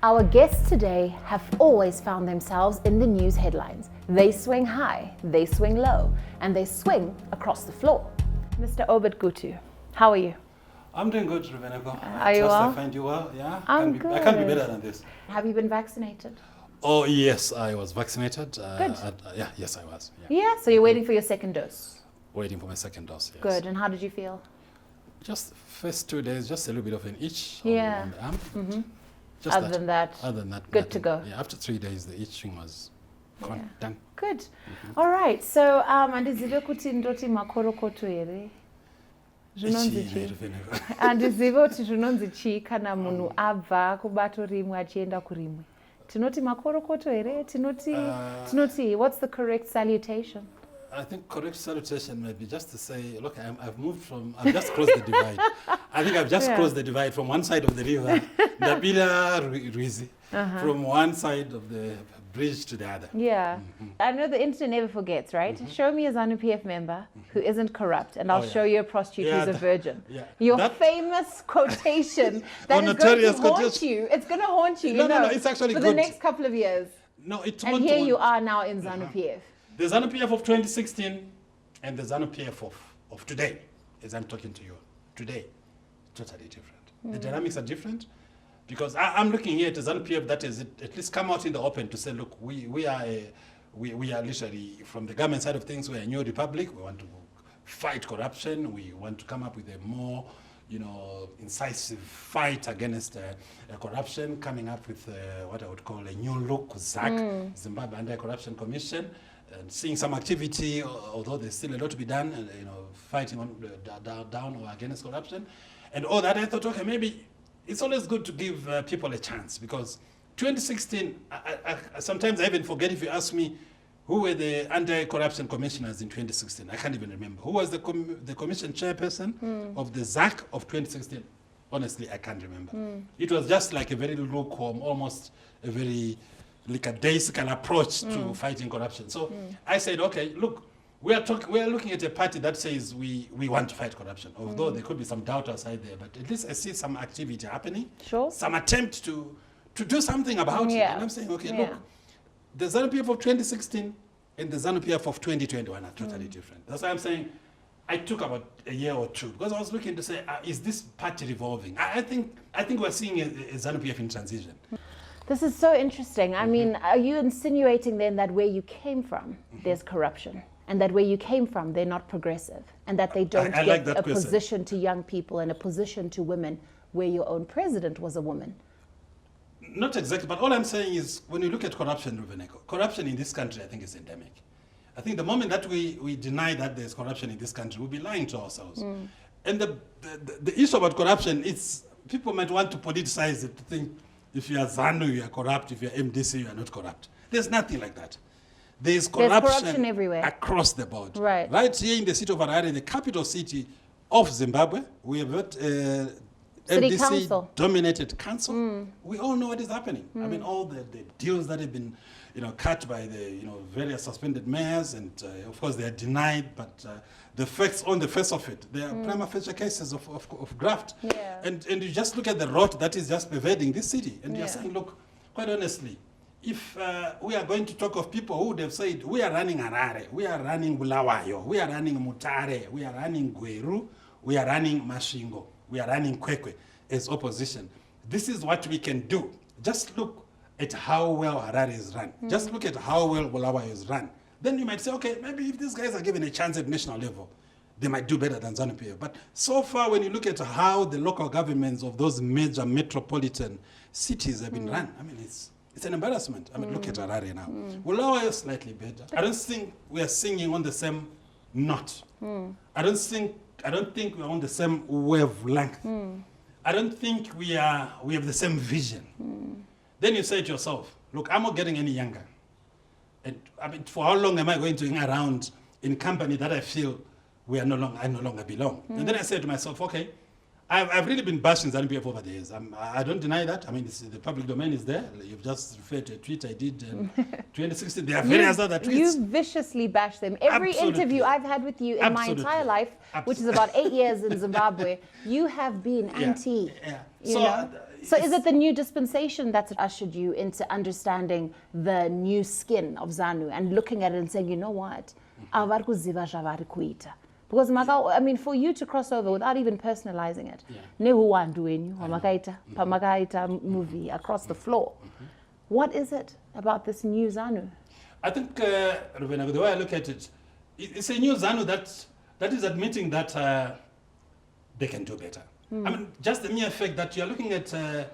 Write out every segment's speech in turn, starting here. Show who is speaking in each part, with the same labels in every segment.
Speaker 1: Our guests today have always found themselves in the news headlines. They swing high, they swing low, and they swing across the floor. Mr. Obert Gutu, how are you?
Speaker 2: I'm doing good, Rubeneko.
Speaker 1: Are you well?
Speaker 2: I find you well, yeah?
Speaker 1: I'm good.
Speaker 2: I can't be better than this.
Speaker 1: Have you been vaccinated?
Speaker 2: Oh, yes, I was vaccinated.
Speaker 1: Good.
Speaker 2: Yes, I was.
Speaker 1: Yeah, so you're waiting for your second dose?
Speaker 2: Waiting for my second dose, yes.
Speaker 1: Good, and how did you feel?
Speaker 2: Just first 2 days, just a little bit of an itch on the arm.
Speaker 1: Mm-hmm.
Speaker 2: Just
Speaker 1: Other than that, good to go.
Speaker 2: Yeah, after 3 days, the itching was gone, done.
Speaker 1: Good. Mm-hmm. All right, so andizive kuti ndoti makorokoto here. Zvinonzi chi? Andizive kuti zvinonzi chi kana munhu abva kubato rimwe achienda kurimwe. Tinoti makorokoto here? Tinoti, what's the correct salutation?
Speaker 2: I think correct salutation may be just to say, look, I've just crossed the divide. I think I've just crossed the divide from one side of the river, Ndabila Ruizi, from one side of the bridge to the other.
Speaker 1: Yeah. Mm-hmm. I know the internet never forgets, right? Mm-hmm. Show me a ZanuPF member who isn't corrupt, and I'll show you a prostitute who's a virgin. Yeah. Your famous quotation that is going to haunt you. It's going to haunt you,
Speaker 2: No, it's actually
Speaker 1: for
Speaker 2: good.
Speaker 1: the next couple of years.
Speaker 2: No, it
Speaker 1: won't. And here you are now in ZanuPF.
Speaker 2: The ZanuPF of 2016 and the ZanuPF of today, as I'm talking to you today, totally different. The dynamics are different because I'm looking here at the ZanuPF that has at least come out in the open to say, look, we are literally, from the government side of things, we're a new republic. We want to fight corruption. We want to come up with a more incisive fight against corruption, coming up with what I would call a new look, ZAC, Zimbabwe Anti-Corruption Commission. And seeing some activity, although there's still a lot to be done, fighting on down or against corruption, and all that. I thought, okay, maybe it's always good to give people a chance because 2016. Sometimes I even forget if you ask me who were the anti-corruption commissioners in 2016. I can't even remember who was the commission chairperson of the ZAC of 2016. Honestly, I can't remember. It was just like a very lukewarm, almost a very lackadaisical approach to fighting corruption. So I said, okay, look, we are looking at a party that says we want to fight corruption, although there could be some doubt outside there, but at least I see some activity happening, some attempt to do something about it. And I'm saying, okay, look, the ZanuPF of 2016 and the ZanuPF of 2021 are totally different. That's why I'm saying I took about a year or two because I was looking to say, is this party revolving? I think we're seeing a ZanuPF in transition.
Speaker 1: This is so interesting. I mean, are you insinuating then that where you came from, there's corruption, and that where you came from, they're not progressive, and that they don't get a position to young people and a position to women where your own president was a woman?
Speaker 2: Not exactly, but all I'm saying is when you look at corruption, Rubeneko, corruption in this country, I think, is endemic. I think the moment that we deny that there's corruption in this country, we'll be lying to ourselves. And the issue about corruption, people might want to politicize it, to think, if you are ZANU, you are corrupt. If you are MDC, you are not corrupt. There's nothing like that. There's corruption
Speaker 1: everywhere.
Speaker 2: Across the board.
Speaker 1: Right
Speaker 2: here in the city of Harare, the capital city of Zimbabwe, we have got MDC-dominated council. We all know what is happening. I mean, all the deals that have been cut by the various suspended mayors, and of course they are denied, but the facts on the face of it, they are prima facie cases of graft. And you just look at the rot that is just pervading this city, and you're saying, look, quite honestly, if we are going to talk of people who would have said, we are running Harare, we are running Bulawayo, we are running Mutare, we are running Gweru, we are running Mashingo, we are running Kwekwe as opposition. This is what we can do. Just look at how well Harare is run. Just look at how well Bulawayo is run. Then you might say, okay, maybe if these guys are given a chance at national level, they might do better than ZanuPF. But so far, when you look at how the local governments of those major metropolitan cities have been run, I mean, it's an embarrassment. I mean, look at Harare now. Bulawayo is slightly better. I don't think we are singing on the same note. I don't think we're on the same wavelength. I don't think we have the same vision. Then you say to yourself, look, I'm not getting any younger. And I mean, for how long am I going to hang around in company that I feel I no longer belong? And then I say to myself, okay, I've really been bashing ZanuPF over the years. I don't deny that. I mean, the public domain is there. You've just referred to a tweet I did in 2016. There are various other tweets.
Speaker 1: You viciously bash them. Every interview I've had with you in my entire life, which is about 8 years in Zimbabwe, you have been anti.
Speaker 2: So
Speaker 1: So is it the new dispensation that's ushered you into understanding the new skin of ZANU and looking at it and saying, you know what, avari kuziva zvavari kuita? Because I mean, for you to cross over without even personalizing it, pamakaita movie across the floor. What is it about this new ZANU?
Speaker 2: I think, Ruvena, the way I look at it, it's a new ZANU that is admitting that they can do better. I mean, just the mere fact that you're looking at the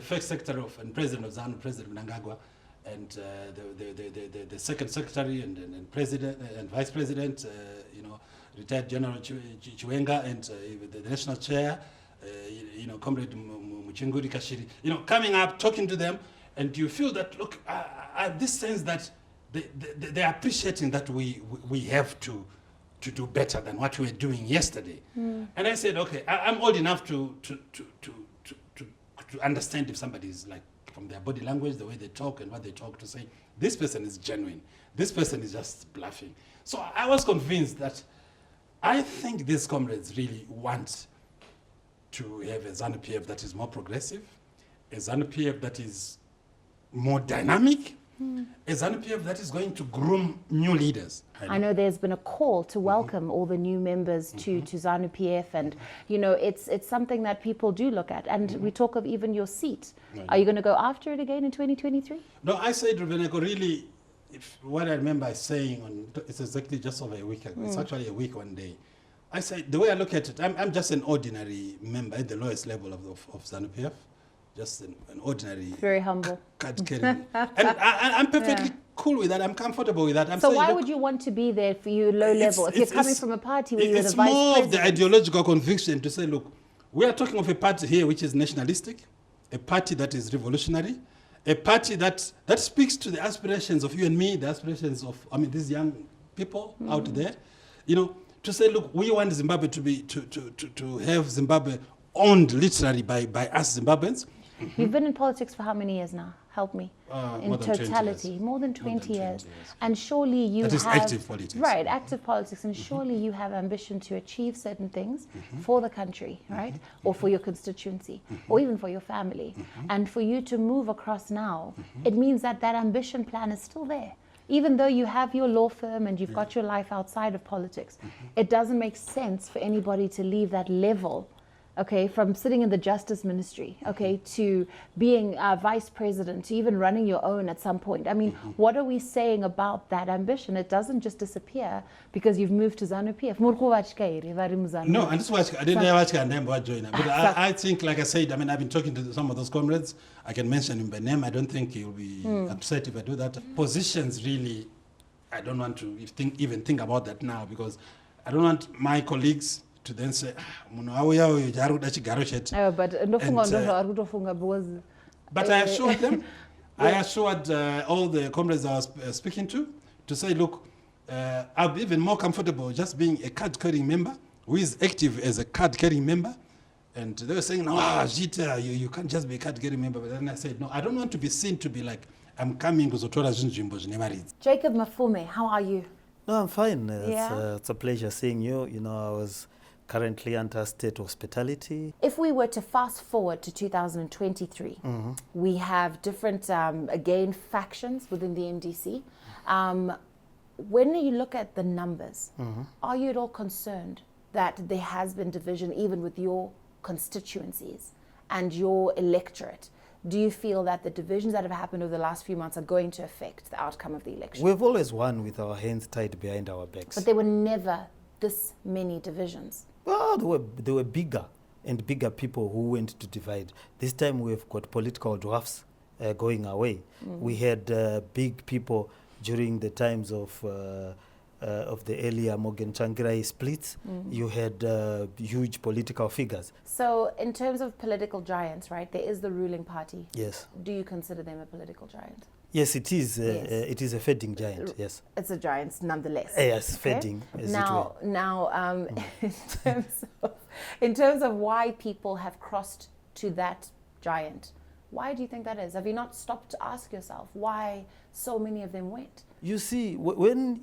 Speaker 2: first secretary and president of ZANU, President Mnangagwa, and the second secretary and president and vice president, retired General Chiwenga, and the national chair, Comrade Muchinguri Kashiri, coming up, talking to them, and you feel that, look, I have this sense that they're appreciating that we have to do better than what we were doing yesterday. And I said, okay, I'm old enough to understand if somebody is like, from their body language, the way they talk and what they talk, to say, this person is genuine, this person is just bluffing. So I was convinced that I think these comrades really want to have a ZanuPF that is more progressive, a ZanuPF that is more dynamic, a ZanuPF that is going to groom new leaders.
Speaker 1: I know there's been a call to welcome all the new members to ZanuPF, and it's something that people do look at. And we talk of even your seat. Are you going to go after it again in 2023?
Speaker 2: No, I said, Rubeneko, really, what I remember saying, it's exactly just over a week ago, it's actually a week, one day. I said, the way I look at it, I'm just an ordinary member at the lowest level of ZanuPF. Just an ordinary,
Speaker 1: very humble,
Speaker 2: card carrying, and I'm perfectly cool with that. I'm comfortable with that.
Speaker 1: So why would you want to be there for you low level if you're coming from a party where you're the vice president?
Speaker 2: It's more of the ideological conviction to say, look, we are talking of a party here which is nationalistic, a party that is revolutionary, a party that speaks to the aspirations of you and me, the aspirations of these young people out there, to say, look, we want Zimbabwe to have Zimbabwe owned literally by us Zimbabweans.
Speaker 1: You've been in politics for how many years now? Help me. In totality, more than 20 years. And surely you have...
Speaker 2: That is active politics.
Speaker 1: Right, active politics. And surely you have ambition to achieve certain things for the country, right? Or for your constituency, or even for your family. And for you to move across now, it means that ambition plan is still there. Even though you have your law firm and you've got your life outside of politics, it doesn't make sense for anybody to leave that level, okay, from sitting in the Justice Ministry, okay, to being vice president, to even running your own at some point. I mean, what are we saying about that ambition? It doesn't just disappear because you've moved to ZanuPF.
Speaker 2: No, and that's why I didn't know what join. But I think, like I said, I've been talking to some of those comrades. I can mention him by name. I don't think he'll be upset if I do that. Positions, really, I don't want to even think about that now, because I don't want my colleagues to then say, but I assured them, I assured all the comrades I was speaking to say, look, I'll be even more comfortable just being a card-carrying member who is active as a card-carrying member. And they were saying, no, Jita, you can't just be a card-carrying member. But then I said, no, I don't want to be seen to be like, I'm coming to Zotora Junjimbo.
Speaker 1: Jacob Mafume, how are you?
Speaker 3: No, I'm fine. It's a pleasure seeing you. I was currently under state hospitality. If
Speaker 1: we were to fast forward to 2023, we have different, again, factions within the MDC. When you look at the numbers, are you at all concerned that there has been division even with your constituencies and your electorate? Do you feel that the divisions that have happened over the last few months are going to affect the outcome of the election?
Speaker 3: We've always won with our hands tied behind our backs.
Speaker 1: But there were never this many divisions.
Speaker 3: Well, there were bigger and bigger people who went to divide. This time we've got political dwarfs going away. We had big people during the times of the earlier Morgan Changirai splits. You had huge political figures.
Speaker 1: So in terms of political giants, right, there is the ruling party.
Speaker 3: Yes.
Speaker 1: Do you consider them a political giant?
Speaker 3: Yes, it is. It is a fading giant. Yes,
Speaker 1: it's a giant nonetheless.
Speaker 3: Yes, okay? Fading.
Speaker 1: Now, in terms of why people have crossed to that giant, why do you think that is? Have you not stopped to ask yourself why so many of them went?
Speaker 3: You see, when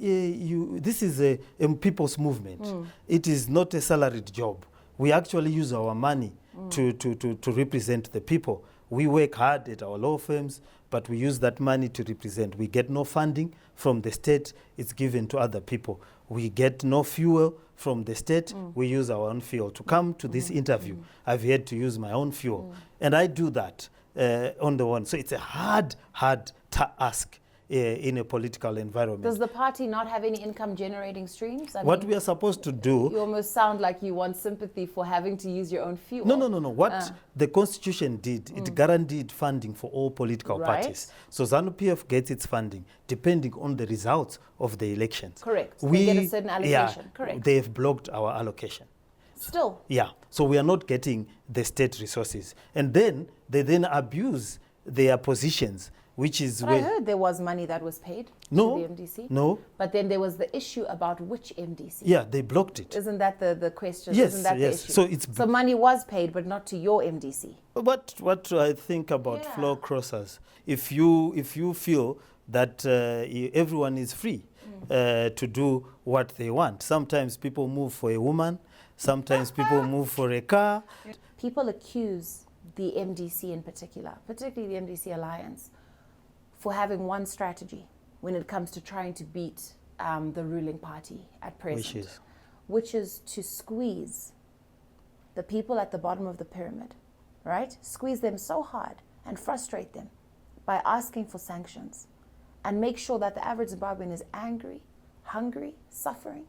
Speaker 3: this is a people's movement, it is not a salaried job. We actually use our money to represent the people. We work hard at our law firms, but we use that money to represent. We get no funding from the state, it's given to other people. We get no fuel from the state, we use our own fuel. To come to this interview, I've had to use my own fuel. And I do that on the one. So it's a hard task in a political environment.
Speaker 1: Does the party not have any income generating streams?
Speaker 3: What we are supposed to do...
Speaker 1: You almost sound like you want sympathy for having to use your own fuel.
Speaker 3: No. What the Constitution did, it guaranteed funding for all political parties. So ZanuPF gets its funding depending on the results of the elections.
Speaker 1: Correct. They get a certain allocation.
Speaker 3: Yeah,
Speaker 1: correct.
Speaker 3: They've blocked our allocation.
Speaker 1: Still?
Speaker 3: Yeah. So we are not getting the state resources. And then they abuse their positions, which is...
Speaker 1: I heard there was money that was paid to the MDC.
Speaker 3: No.
Speaker 1: But then there was the issue about which MDC.
Speaker 3: Yeah, they blocked it.
Speaker 1: Isn't that the question?
Speaker 3: Yes,
Speaker 1: Isn't that the issue?
Speaker 3: So
Speaker 1: money was paid, but not to your MDC.
Speaker 3: What I think about floor crossers, if you feel that everyone is free to do what they want. Sometimes people move for a woman. Sometimes people move for a car.
Speaker 1: People accuse the MDC in particular, particularly the MDC Alliance, for having one strategy when it comes to trying to beat the ruling party at present, which is to squeeze the people at the bottom of the pyramid, right? Squeeze them so hard and frustrate them by asking for sanctions and make sure that the average Zimbabwean is angry, hungry, suffering.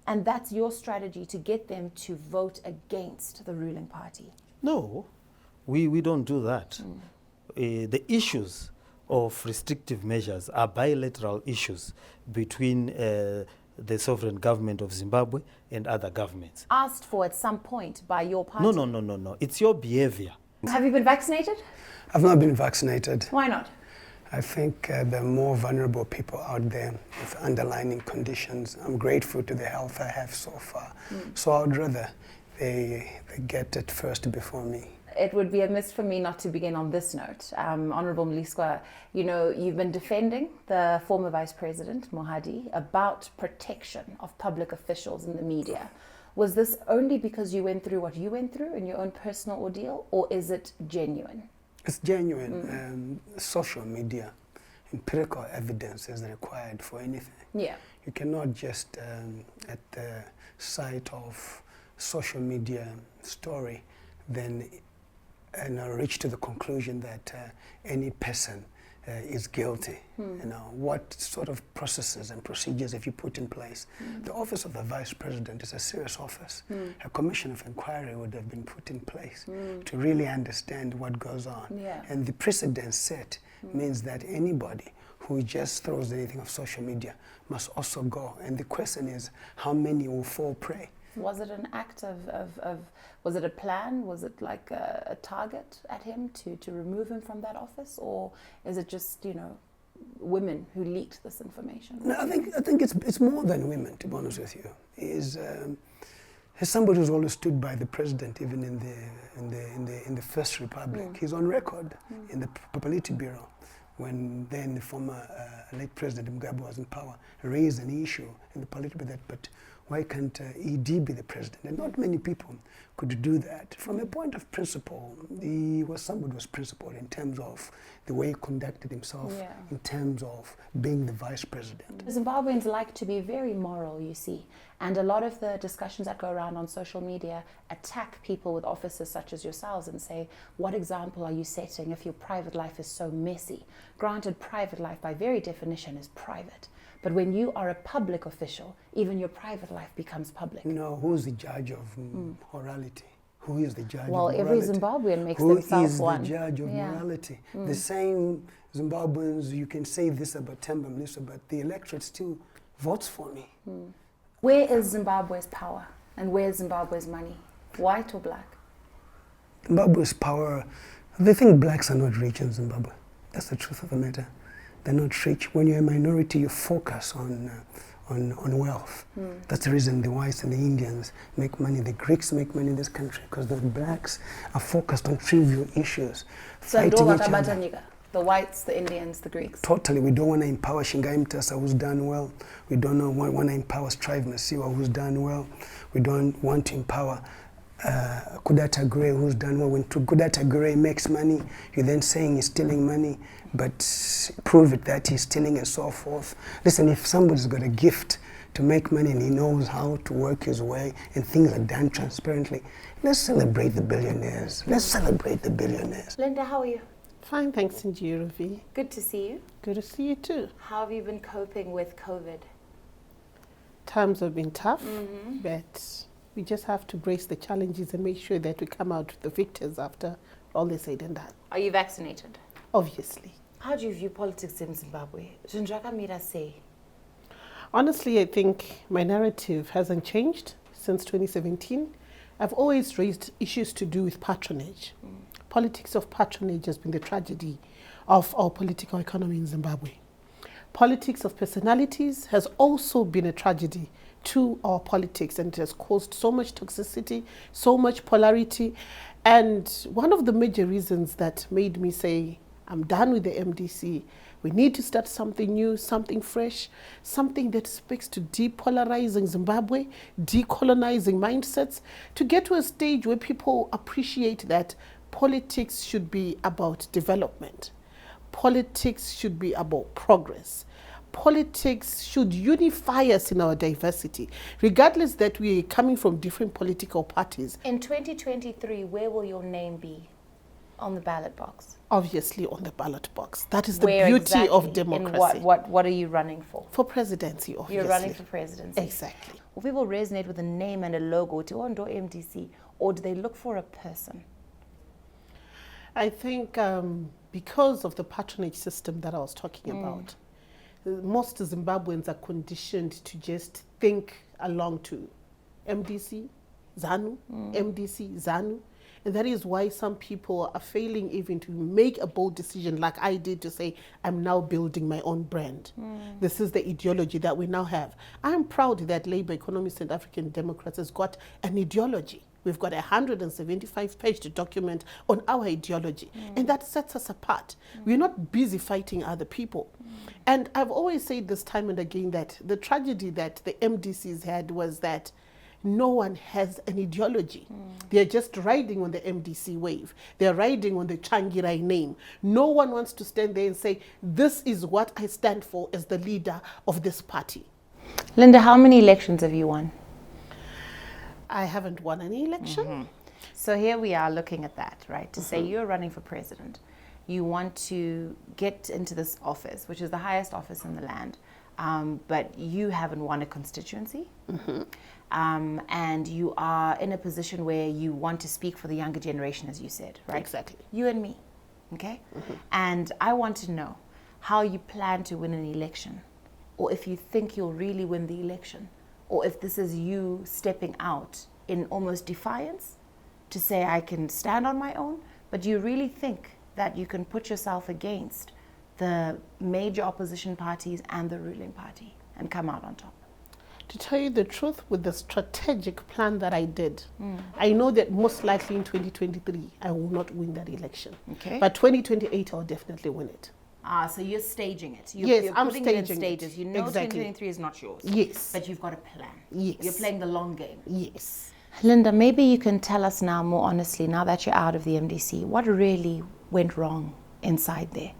Speaker 1: And that's your strategy to get them to vote against the ruling party.
Speaker 3: No, we don't do that. The issues of restrictive measures are bilateral issues between the sovereign government of Zimbabwe and other governments.
Speaker 1: Asked for at some point by your party?
Speaker 3: No. It's your behavior.
Speaker 1: Have you been vaccinated?
Speaker 4: I've not been vaccinated.
Speaker 1: Why not?
Speaker 4: I think there are more vulnerable people out there with underlying conditions. I'm grateful to the health I have so far. So I'd rather they get it first before me.
Speaker 1: It would be amiss for me not to begin on this note. Honourable Mliswa, you know, you've been defending the former Vice President, Mohadi, about protection of public officials in the media. Was this only because you went through what you went through in your own personal ordeal, or is it genuine?
Speaker 4: It's genuine. Social media, empirical evidence is required for anything.
Speaker 1: Yeah.
Speaker 4: You cannot just, at the sight of social media story, then reach to the conclusion that any person is guilty. You know, what sort of processes and procedures have you put in place? The office of the Vice President is a serious office. A commission of inquiry would have been put in place to really understand what goes on.
Speaker 1: Yeah.
Speaker 4: And the precedent set means that anybody who just throws anything of social media must also go. And the question is, how many will fall prey?
Speaker 1: Was it an act of was it a plan? Was it like a target at him to remove him from that office? Or is it just, you know, women who leaked this information?
Speaker 4: No, I think it's more than women, to be honest with you. He's somebody who's always stood by the president, even in the First Republic. He's on record in the Polity Bureau when then the former late President Mugabe was in power, raised an issue in the Polity Bureau that, but why can't ED be the president? And not many people could do that. From a point of principle, somebody was principled in terms of the way he conducted himself, in terms of being the vice president.
Speaker 1: Zimbabweans like to be very moral, you see, and a lot of the discussions that go around on social media attack people with offices such as yourselves and say, what example are you setting if your private life is so messy? Granted, private life by very definition is private. But when you are a public official, even your private life becomes public.
Speaker 4: No, who's the judge of morality? Who is the judge of
Speaker 1: morality? Well, every Zimbabwean makes themselves one.
Speaker 4: Who is the judge of morality? The same Zimbabweans, you can say this about Temba Mliswa, but the electorate still votes for me.
Speaker 1: Where is Zimbabwe's power? And where is Zimbabwe's money? White or black?
Speaker 4: Zimbabwe's power, they think blacks are not rich in Zimbabwe. That's the truth of the matter. They're not rich. When you're a minority, you focus on wealth. That's the reason the whites and the Indians make money. The Greeks make money in this country because the blacks are focused on trivial issues.
Speaker 1: So the whites, the Indians, the Greeks.
Speaker 4: Totally. We don't want to empower Shingai Mtasa, who's done well. We don't want to empower Strive Masiwa, who's done well. We don't want to empower Kudata Gray, who's done well. When Kudata Gray makes money, you're then saying he's stealing money, but prove it that he's stealing and so forth. Listen, if somebody's got a gift to make money and he knows how to work his way and things are done transparently, let's celebrate the billionaires. Let's celebrate the billionaires.
Speaker 1: Linda, how are you?
Speaker 5: Fine, thanks, Njiruvi.
Speaker 1: Good to see you.
Speaker 5: Good to see you too.
Speaker 1: How have you been coping with COVID?
Speaker 5: Times have been tough, but we just have to brace the challenges and make sure that we come out the victors after all is said and done.
Speaker 1: Are you vaccinated?
Speaker 5: Obviously.
Speaker 1: How do you view politics in Zimbabwe? Say.
Speaker 5: Honestly, I think my narrative hasn't changed since 2017. I've always raised issues to do with patronage. Politics of patronage has been the tragedy of our political economy in Zimbabwe. Politics of personalities has also been a tragedy to our politics, and it has caused so much toxicity, so much polarity. And one of the major reasons that made me say, I'm done with the MDC, we need to start something new, something fresh, something that speaks to depolarizing Zimbabwe, decolonizing mindsets, to get to a stage where people appreciate that politics should be about development. Politics should be about progress. Politics should unify us in our diversity, regardless that we're coming from different political parties.
Speaker 1: In 2023, where will your name be on the ballot box?
Speaker 5: Obviously on the ballot box. That is the
Speaker 1: Where
Speaker 5: beauty
Speaker 1: exactly?
Speaker 5: of democracy.
Speaker 1: In what are you running for?
Speaker 5: For presidency, obviously.
Speaker 1: You're running for presidency.
Speaker 5: Exactly.
Speaker 1: Will people resonate with a name and a logo to Ondo MDC, or do they look for a person?
Speaker 5: I think because of the patronage system that I was talking about, most Zimbabweans are conditioned to just think along to MDC, ZANU, MDC, ZANU. And that is why some people are failing even to make a bold decision like I did to say, I'm now building my own brand. This is the ideology that we now have. I'm proud that Labour Economists and African Democrats has got an ideology. We've got a 175-page document on our ideology, and that sets us apart. We're not busy fighting other people. And I've always said this time and again that the tragedy that the MDCs had was that no one has an ideology. They're just riding on the MDC wave. They're riding on the Changirai name. No one wants to stand there and say, this is what I stand for as the leader of this party.
Speaker 1: Linda, how many elections have you won?
Speaker 5: I haven't won any election.
Speaker 1: So here we are looking at that, right? To say you're running for president. You want to get into this office, which is the highest office in the land, but you haven't won a constituency. And you are in a position where you want to speak for the younger generation, as you said, right?
Speaker 5: Exactly.
Speaker 1: You and me, okay? And I want to know how you plan to win an election, or if you think you'll really win the election, or if this is you stepping out in almost defiance to say, I can stand on my own, but you really think that you can put yourself against the major opposition parties and the ruling party and come out on top.
Speaker 5: To tell you the truth, with the strategic plan that I did, I know that most likely in 2023, I will not win that election.
Speaker 1: Okay.
Speaker 5: But 2028, I'll definitely win it.
Speaker 1: So you're staging it.
Speaker 5: Yes,
Speaker 1: you're
Speaker 5: I'm
Speaker 1: putting it in
Speaker 5: staging
Speaker 1: stages.
Speaker 5: it.
Speaker 1: You know
Speaker 5: Exactly.
Speaker 1: 2023 is not yours.
Speaker 5: Yes.
Speaker 1: But you've got a plan.
Speaker 5: Yes.
Speaker 1: You're playing the long game.
Speaker 5: Yes.
Speaker 1: Linda, maybe you can tell us now more honestly, now that you're out of the MDC, what really went wrong inside there?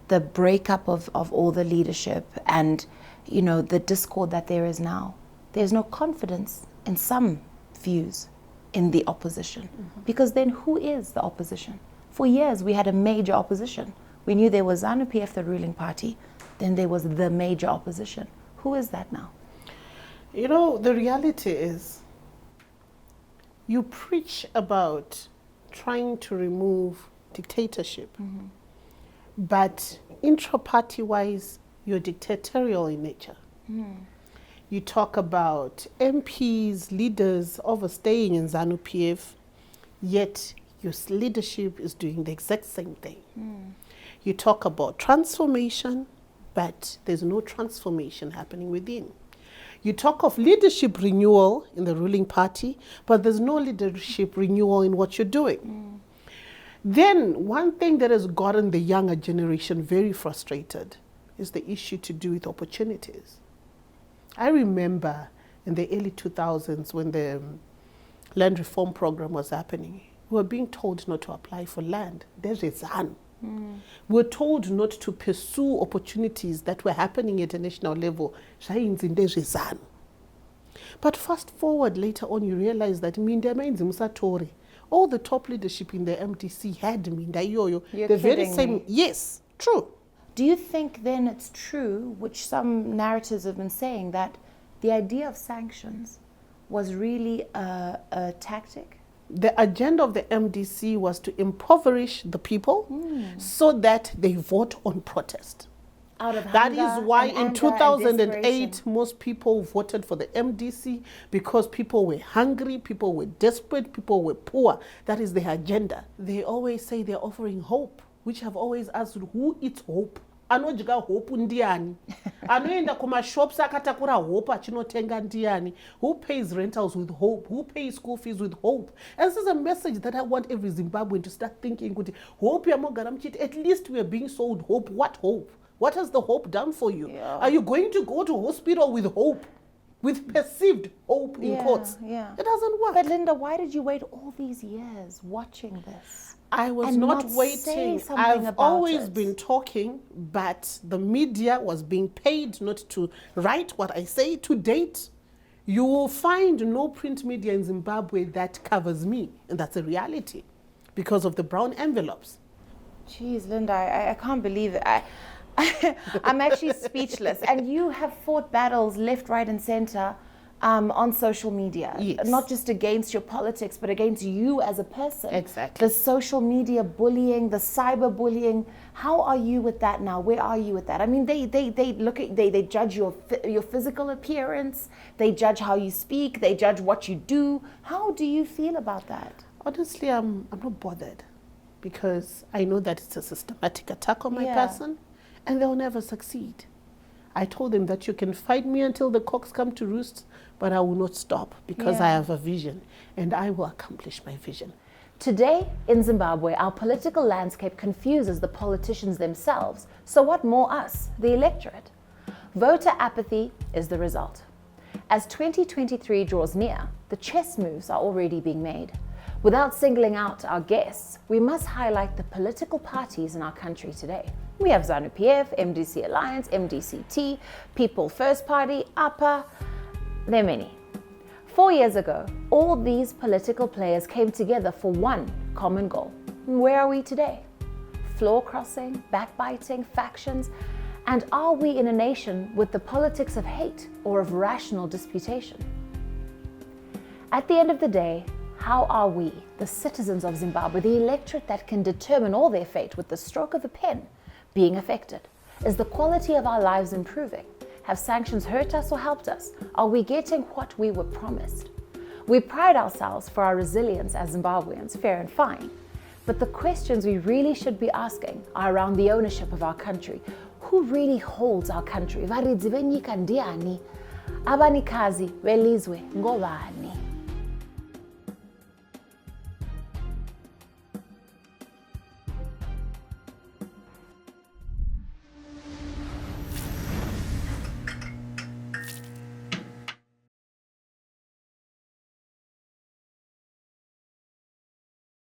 Speaker 1: The breakup of all the leadership and, you know, the discord that there is now. There's no confidence in some views in the opposition. Because then who is the opposition? For years, we had a major opposition. We knew there was ZanuPF, the ruling party. Then there was the major opposition. Who is that now?
Speaker 5: You know, the reality is, you preach about trying to remove dictatorship, but intra-party-wise, you're dictatorial in nature. You talk about MPs, leaders overstaying in ZanuPF, yet your leadership is doing the exact same thing. You talk about transformation, but there's no transformation happening within. You talk of leadership renewal in the ruling party, but there's no leadership renewal in what you're doing. Then one thing that has gotten the younger generation very frustrated is the issue to do with opportunities. I remember in the early 2000s when the land reform program was happening, we were being told not to apply for land. There's a ZANU. We were told not to pursue opportunities that were happening at a national level. But fast forward later on, you realize that all the top leadership in the MDC had the very same.
Speaker 1: Me.
Speaker 5: Yes, true.
Speaker 1: Do you think then it's true, which some narratives have been saying, that the idea of sanctions was really a tactic?
Speaker 5: The agenda of the MDC was to impoverish the people so that they vote on protest.
Speaker 1: Out of
Speaker 5: that
Speaker 1: hunger
Speaker 5: is why
Speaker 1: and
Speaker 5: in
Speaker 1: anger
Speaker 5: 2008 most people voted for the MDC, because people were hungry, people were desperate, people were poor. That is the agenda. They always say they're offering hope, which I've always asked, who eats hope? Anojika hope ndiani? Anoenda kuma shops akatakura hope achinotenga ndiani? Who pays rentals with hope? Who pays school fees with hope? And this is a message that I want every Zimbabwean to start thinking. Hope at least we are being sold hope. What hope? What has the hope done for you?
Speaker 1: Yeah.
Speaker 5: Are you going to go to hospital with hope? With perceived hope in quotes?
Speaker 1: Yeah.
Speaker 5: It doesn't work.
Speaker 1: But Linda, why did you wait all these years watching this?
Speaker 5: I was
Speaker 1: and
Speaker 5: not
Speaker 1: say
Speaker 5: waiting.
Speaker 1: something
Speaker 5: I've
Speaker 1: about
Speaker 5: always
Speaker 1: it?
Speaker 5: been talking, but the media was being paid not to write what I say. To date, you will find no print media in Zimbabwe that covers me, and that's a reality because of the brown envelopes.
Speaker 1: Jeez, Linda, I can't believe it. I'm actually speechless. And you have fought battles left, right, and center on social media.
Speaker 5: Yes.
Speaker 1: Not just against your politics, but against you as a person.
Speaker 5: Exactly.
Speaker 1: The social media bullying, the cyber bullying. How are you with that now? Where are you with that? I mean, they look at, they judge your physical appearance. They judge how you speak. They judge what you do. How do you feel about that?
Speaker 5: Honestly, I'm not bothered, because I know that it's a systematic attack on my
Speaker 1: Yeah.
Speaker 5: person, and they'll never succeed. I told them that you can fight me until the cocks come to roost, but I will not stop, because I have a vision, and I will accomplish my vision.
Speaker 1: Today, in Zimbabwe, our political landscape confuses the politicians themselves. So what more us, the electorate? Voter apathy is the result. As 2023 draws near, the chess moves are already being made. Without singling out our guests, we must highlight the political parties in our country today. We have ZanuPF, MDC Alliance, MDCT, People First Party, APA. There are many. 4 years ago, all these political players came together for one common goal. Where are we today? Floor crossing, backbiting, factions, and are we in a nation with the politics of hate or of rational disputation? At the end of the day, how are we, the citizens of Zimbabwe, the electorate that can determine all their fate with the stroke of a pen, being affected? Is the quality of our lives improving? Have sanctions hurt us or helped us? Are we getting what we were promised? We pride ourselves for our resilience as Zimbabweans, fair and fine. But the questions we really should be asking are around the ownership of our country. Who really holds our country? Varidzi venyika ndiani? Abanikazi velizwe ngobani?